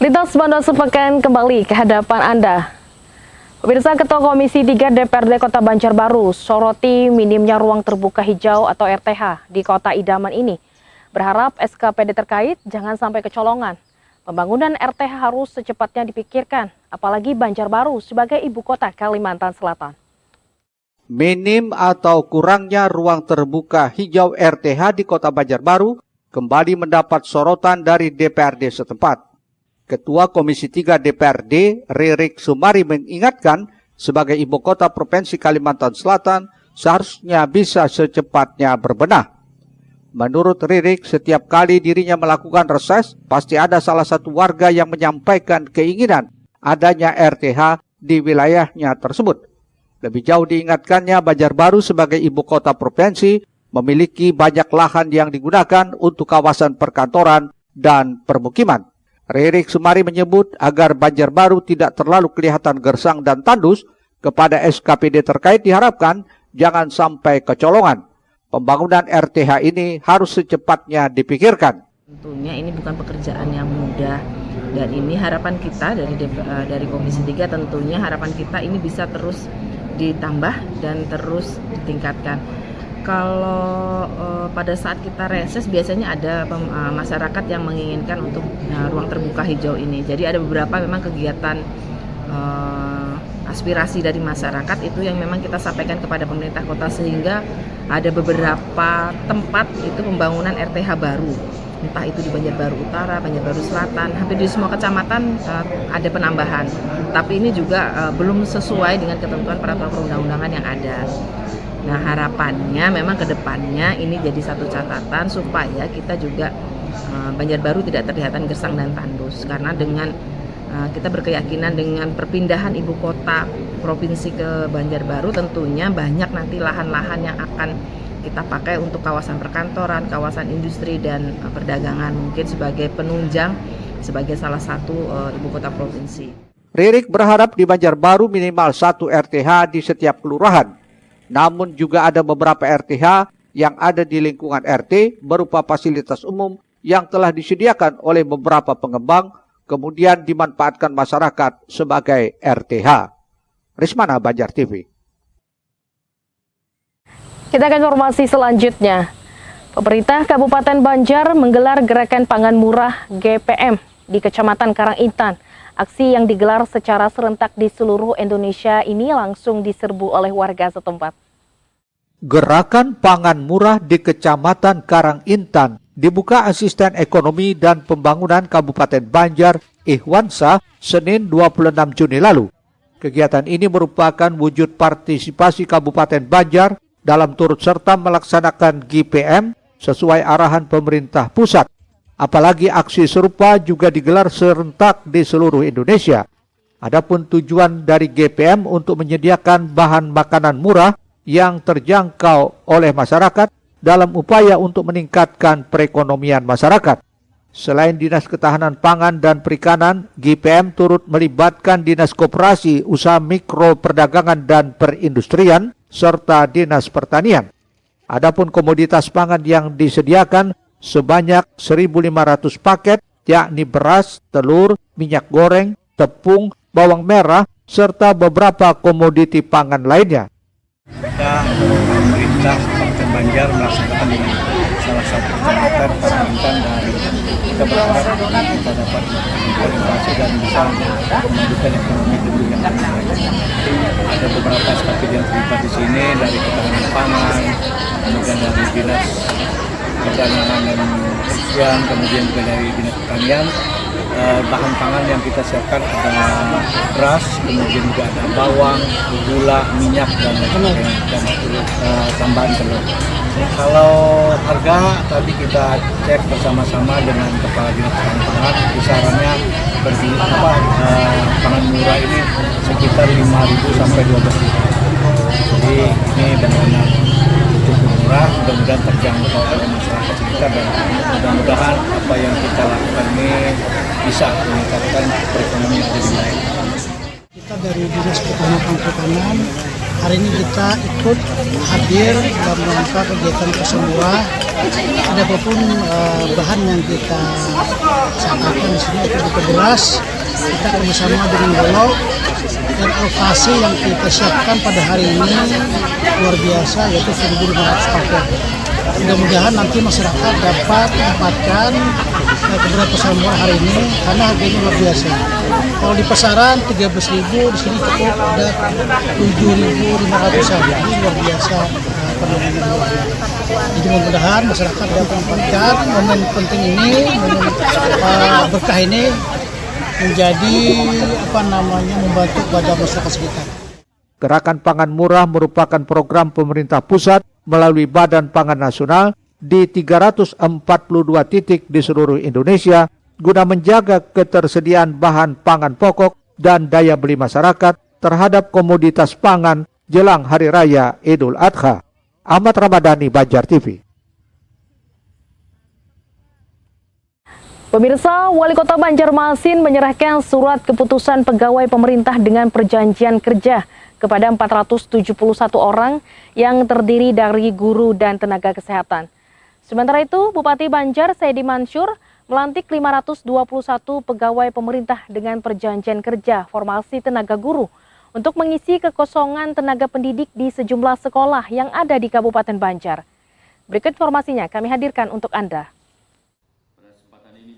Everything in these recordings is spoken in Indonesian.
Lintas Bandung sepekan kembali ke hadapan Anda. Pemirsa, Ketua Komisi 3 DPRD Kota Banjarbaru soroti minimnya ruang terbuka hijau atau RTH di Kota Idaman ini. Berharap SKPD terkait jangan sampai kecolongan. Pembangunan RTH harus secepatnya dipikirkan, apalagi Banjarbaru sebagai ibu kota Kalimantan Selatan. Minim atau kurangnya ruang terbuka hijau RTH di Kota Banjarbaru kembali mendapat sorotan dari DPRD setempat. Ketua Komisi 3 DPRD, Ririk Sumari mengingatkan sebagai ibu kota Provinsi Kalimantan Selatan seharusnya bisa secepatnya berbenah. Menurut Ririk, setiap kali dirinya melakukan reses, pasti ada salah satu warga yang menyampaikan keinginan adanya RTH di wilayahnya tersebut. Lebih jauh diingatkannya, Banjarbaru sebagai ibu kota provinsi memiliki banyak lahan yang digunakan untuk kawasan perkantoran dan permukiman. Ririk Sumari menyebut agar Banjarbaru tidak terlalu kelihatan gersang dan tandus, kepada SKPD terkait diharapkan jangan sampai kecolongan. Pembangunan RTH ini harus secepatnya dipikirkan. Tentunya ini bukan pekerjaan yang mudah, dan ini harapan kita dari Komisi 3, tentunya harapan kita ini bisa terus ditambah dan terus ditingkatkan. Kalau pada saat kita reses biasanya ada masyarakat yang menginginkan untuk ruang terbuka hijau ini. Jadi ada beberapa memang kegiatan aspirasi dari masyarakat itu yang memang kita sampaikan kepada pemerintah kota, sehingga ada beberapa tempat itu pembangunan RTH baru. Entah itu di Banjarbaru Utara, Banjarbaru Selatan, hampir di semua kecamatan ada penambahan. Tapi ini juga belum sesuai dengan ketentuan peraturan perundang-undangan yang ada. Nah, harapannya memang ke depannya ini jadi satu catatan supaya kita juga Banjarbaru tidak terlihat gersang dan tandus, karena dengan kita berkeyakinan dengan perpindahan ibu kota provinsi ke Banjarbaru tentunya banyak nanti lahan-lahan yang akan kita pakai untuk kawasan perkantoran, kawasan industri dan perdagangan, mungkin sebagai penunjang sebagai salah satu ibu kota provinsi. Ririk berharap di Banjarbaru minimal 1 RTH di setiap kelurahan. Namun juga ada beberapa RTH yang ada di lingkungan RT berupa fasilitas umum yang telah disediakan oleh beberapa pengembang, kemudian dimanfaatkan masyarakat sebagai RTH. Rismana, Banjar TV. Kita ke informasi selanjutnya. Pemerintah Kabupaten Banjar menggelar gerakan pangan murah GPM di Kecamatan Karangintan. Aksi yang digelar secara serentak di seluruh Indonesia ini langsung diserbu oleh warga setempat. Gerakan pangan murah di Kecamatan Karangintan dibuka Asisten Ekonomi dan Pembangunan Kabupaten Banjar, Ihwansa, Senin 26 Juni lalu. Kegiatan ini merupakan wujud partisipasi Kabupaten Banjar dalam turut serta melaksanakan GPM sesuai arahan pemerintah pusat. Apalagi aksi serupa juga digelar serentak di seluruh Indonesia. Adapun tujuan dari GPM untuk menyediakan bahan makanan murah yang terjangkau oleh masyarakat dalam upaya untuk meningkatkan perekonomian masyarakat. Selain Dinas Ketahanan Pangan dan Perikanan, GPM turut melibatkan Dinas Koperasi, Usaha Mikro, Perdagangan dan Perindustrian, serta Dinas Pertanian. Adapun komoditas pangan yang disediakan sebanyak 1.500 paket, yakni beras, telur, minyak goreng, tepung, bawang merah, serta beberapa komoditi pangan lainnya. Kita pemerintah Kabupaten Banjar melaksanakan dengan salah satu kecamatan Karangintan, dan kita berharap kita dapat berinovasi dan bisa memajukan ekonomi lebih yang baik. Ada beberapa SKPD yang terlibat di sini, dari ketahanan pangan, kemudian dari Dinas Perdagangan dan Perindustrian, kemudian juga dari Dinas Pertanian. Bahan pangan yang kita siapkan ada beras, kemudian juga ada bawang, gula, minyak, dan tambahan telur. Kalau harga tadi kita cek bersama-sama dengan Kepala Dinas Pangan, kisarannya pangan murah ini sekitar 5.000 sampai 12.000. Jadi ini benar-benar cukup murah, mudah-mudahan terjangkau oleh masyarakat sekitar, dan mudah-mudahan apa yang kita lakukan ini bisa meningkatkan perekonomian yang lebih baik. Kita dari Dinas Ketahanan Perikanan Hari ini kita ikut hadir dalam rangka kegiatan Pasar Murah. Ada apapun bahan yang kita sampaikan di sini itu beras. Kita bersama dengan Bulog dan alokasi yang kita siapkan pada hari ini luar biasa, yaitu 1.500 paket. Mudah-mudahan nanti masyarakat dapat mendapatkan keberadaan Pasar Murah hari ini karena harganya luar biasa. Kalau di pasaran 13.000, di sini cukup ada 7.500-an. Ini luar biasa Jadi mudah-mudahan masyarakat dapat memanfaatkan momen penting ini, momen berkah ini menjadi membantu kepada masyarakat sekitar. Gerakan Pangan Murah merupakan program pemerintah pusat melalui Badan Pangan Nasional di 342 titik di seluruh Indonesia guna menjaga ketersediaan bahan pangan pokok dan daya beli masyarakat terhadap komoditas pangan jelang Hari Raya Idul Adha. Ahmad Ramadhani, Banjar TV. Pemirsa, Wali Kota Banjarmasin menyerahkan surat keputusan pegawai pemerintah dengan perjanjian kerja kepada 471 orang yang terdiri dari guru dan tenaga kesehatan. Sementara itu, Bupati Banjar Saidi Mansur melantik 521 pegawai pemerintah dengan perjanjian kerja formasi tenaga guru untuk mengisi kekosongan tenaga pendidik di sejumlah sekolah yang ada di Kabupaten Banjar. Berikut informasinya kami hadirkan untuk Anda.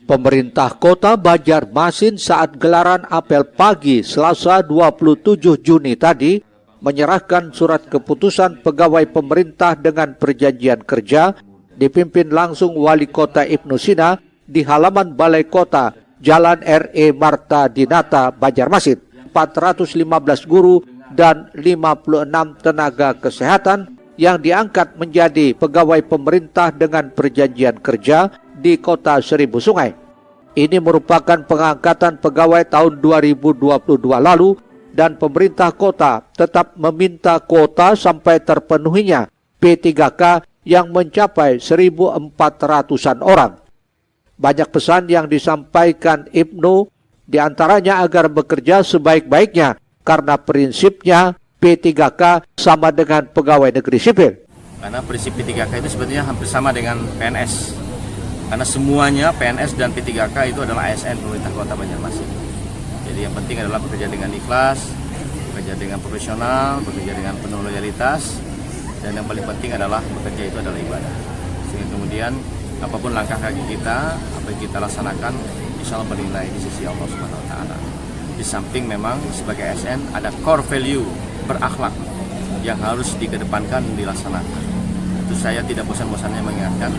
Pemerintah Kota Banjarmasin saat gelaran apel pagi Selasa 27 Juni tadi menyerahkan surat keputusan pegawai pemerintah dengan perjanjian kerja dipimpin langsung Wali Kota Ibnu Sina di halaman Balai Kota Jalan R.E. Marta Dinata, Banjarmasin. 415 guru dan 56 tenaga kesehatan yang diangkat menjadi pegawai pemerintah dengan perjanjian kerja di Kota Seribu Sungai. Ini merupakan pengangkatan pegawai tahun 2022 lalu dan pemerintah kota tetap meminta kuota sampai terpenuhinya P3K yang mencapai 1.400-an orang. Banyak pesan yang disampaikan Ibnu, diantaranya agar bekerja sebaik-baiknya karena prinsipnya P3K sama dengan pegawai negeri sipil. Karena prinsip P3K itu sebetulnya hampir sama dengan PNS. Karena semuanya PNS dan P3K itu adalah ASN pemerintah Kota Banjarmasin. Jadi yang penting adalah bekerja dengan ikhlas, bekerja dengan profesional, bekerja dengan penuh loyalitas, dan yang paling penting adalah bekerja itu adalah ibadah. Sehingga kemudian apapun langkah kaki kita, apa yang kita laksanakan, insya Allah bernilai di sisi Allah Subhanahu Wa Taala. Di samping memang sebagai ASN ada core value berakhlak yang harus dikedepankan dan dilaksanakan. Itu saya tidak bosan-bosannya mengingatkan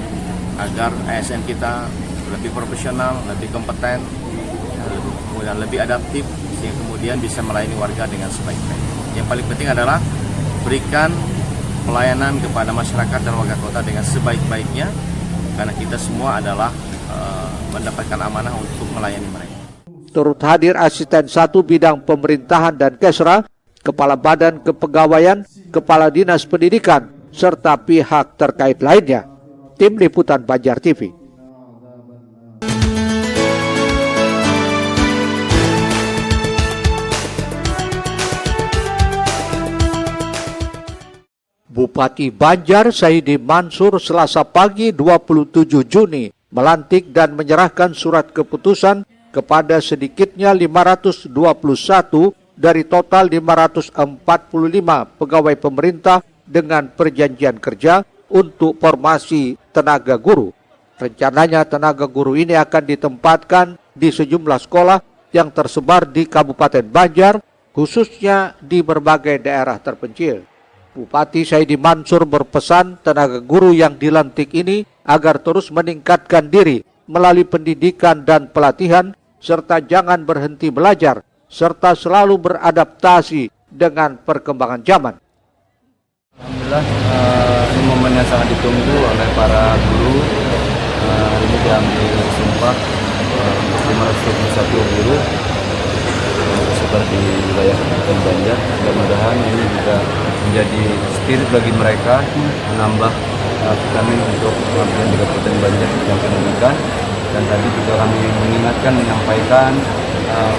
agar ASN kita lebih profesional, lebih kompeten, kemudian lebih adaptif, sehingga kemudian bisa melayani warga dengan sebaik-baiknya. Yang paling penting adalah berikan pelayanan kepada masyarakat dan warga kota dengan sebaik-baiknya, karena kita semua adalah mendapatkan amanah untuk melayani mereka. Turut hadir Asisten 1 Bidang Pemerintahan dan Kesra, Kepala Badan Kepegawaian, Kepala Dinas Pendidikan, serta pihak terkait lainnya. Tim Liputan Banjar TV. Bupati Banjar Saidi Mansur Selasa pagi 27 Juni melantik dan menyerahkan surat keputusan kepada sedikitnya 521 dari total 545 pegawai pemerintah dengan perjanjian kerja untuk formasi tenaga guru. Rencananya tenaga guru ini akan ditempatkan di sejumlah sekolah yang tersebar di Kabupaten Banjar, khususnya di berbagai daerah terpencil. Bupati Saidi Mansur berpesan tenaga guru yang dilantik ini agar terus meningkatkan diri melalui pendidikan dan pelatihan, serta jangan berhenti belajar, serta selalu beradaptasi dengan perkembangan zaman. Alhamdulillah, ini momen yang sangat ditunggu oleh para guru. Hari ini diambil sumpah 521 guru seperti wilayah Kabupaten Banjar. Mudah-mudahan ini juga menjadi spirit bagi mereka, menambah vitamin untuk pengabdian di Kabupaten Banjar yang pendidikan. Dan tadi juga kami mengingatkan, menyampaikan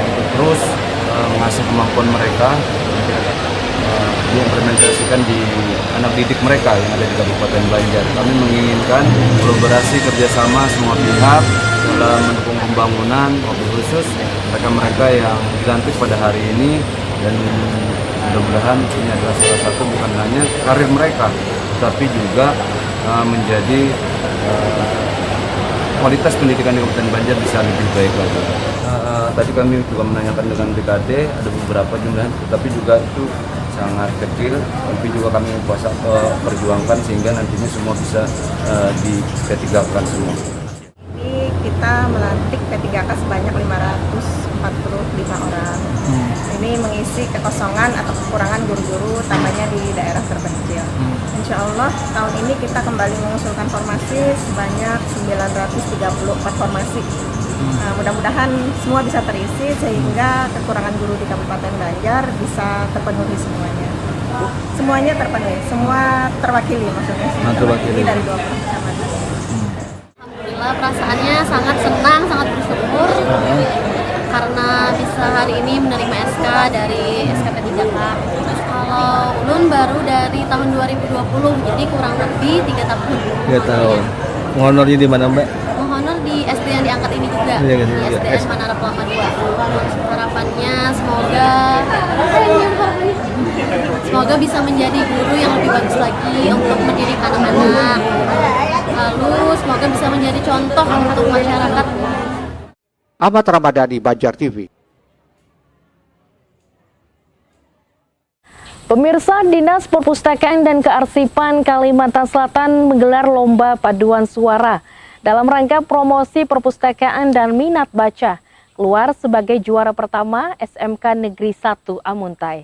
untuk terus mengasah kemampuan mereka diimplementasikan di anak didik mereka yang ada di Kabupaten Banjar. Kami menginginkan kolaborasi kerjasama semua pihak dalam mendukung pembangunan, mobil khusus mereka-mereka yang dilantik pada hari ini, dan mudah-mudahan ini adalah salah satu bukan hanya karir mereka, tapi juga menjadi kualitas pendidikan di Kabupaten Banjar bisa lebih baik lagi. Tadi kami juga menanyakan dengan BKD, ada beberapa jumlah, tapi juga itu sangat kecil, tapi juga kami perjuangkan sehingga nantinya semua bisa di P3K semua. Ini kita melantik P3K sebanyak 545 orang. Ini mengisi kekosongan atau kekurangan guru-guru utamanya di daerah terpencil. Insya Allah tahun ini kita kembali mengusulkan formasi sebanyak 934 formasi. Nah, mudah-mudahan semua bisa terisi sehingga kekurangan guru di Kabupaten Banjar bisa terpenuhi semuanya. Semuanya terpenuhi, semua terwakili maksudnya. Semua terwakili dari 20 kecamatan. Alhamdulillah perasaannya sangat senang, sangat bersyukur karena bisa hari ini menerima SK dari SKP 3K. Kalau ulun baru dari tahun 2020, jadi kurang lebih 3 tahun. 3 tahun. Honornya di mana, Mbak? Honor di SD yang diangkat ini juga, di SDN Manara Pelama 2. Harapannya semoga bisa menjadi guru yang lebih bagus lagi untuk mendidik anak-anak. Lalu semoga bisa menjadi contoh untuk masyarakat. Ahmad Ramadhani, Banjar TV. Pemirsa, Dinas Perpustakaan dan Kearsipan Kalimantan Selatan menggelar lomba paduan suara dalam rangka promosi perpustakaan dan minat baca. Keluar sebagai juara pertama SMK Negeri 1 Amuntai.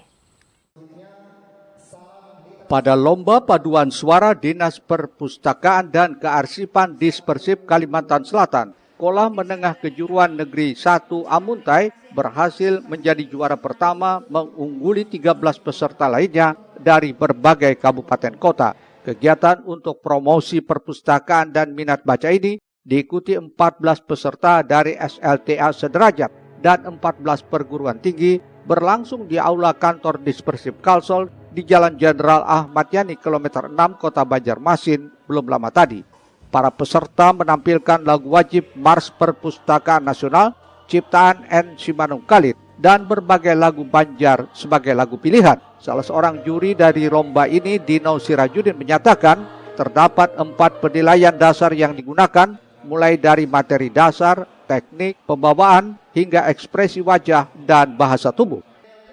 Pada lomba paduan suara Dinas Perpustakaan dan Kearsipan Dispersif Kalimantan Selatan, Sekolah Menengah Kejuruan Negeri 1 Amuntai berhasil menjadi juara pertama mengungguli 13 peserta lainnya dari berbagai kabupaten kota. Kegiatan untuk promosi perpustakaan dan minat baca ini diikuti 14 peserta dari SLTA sederajat dan 14 perguruan tinggi berlangsung di Aula Kantor Dispersif Kalsel di Jalan Jenderal Ahmad Yani, kilometer 6, Kota Banjarmasin, belum lama tadi. Para peserta menampilkan lagu wajib Mars Perpustakaan Nasional, ciptaan N. Simanung Khalid, dan berbagai lagu Banjar sebagai lagu pilihan. Salah seorang juri dari lomba ini, Dino Sirajudin, menyatakan terdapat 4 penilaian dasar yang digunakan, mulai dari materi dasar, teknik, pembawaan, hingga ekspresi wajah dan bahasa tubuh.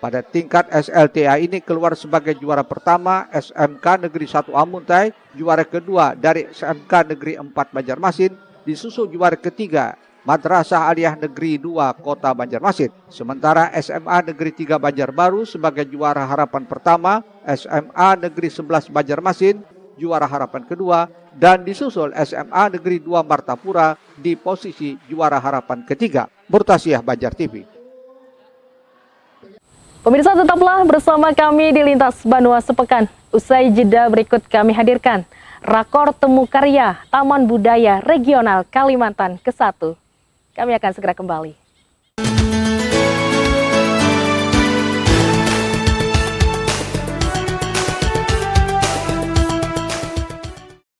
Pada tingkat SLTA ini keluar sebagai juara pertama SMK Negeri 1 Amuntai, juara kedua dari SMK Negeri 4 Banjarmasin, disusul juara ketiga Madrasah Aliyah Negeri 2 Kota Banjarmasin. Sementara SMA Negeri 3 Banjarbaru sebagai juara harapan pertama, SMA Negeri 11 Banjarmasin juara harapan kedua, dan disusul SMA Negeri 2 Martapura di posisi juara harapan ketiga. Murtasiah, Banjar TV. Pemirsa, tetaplah bersama kami di Lintas Banua Sepekan. Usai jeda berikut kami hadirkan Rakor Temu Karya Taman Budaya Regional Kalimantan ke-1. Kami akan segera kembali.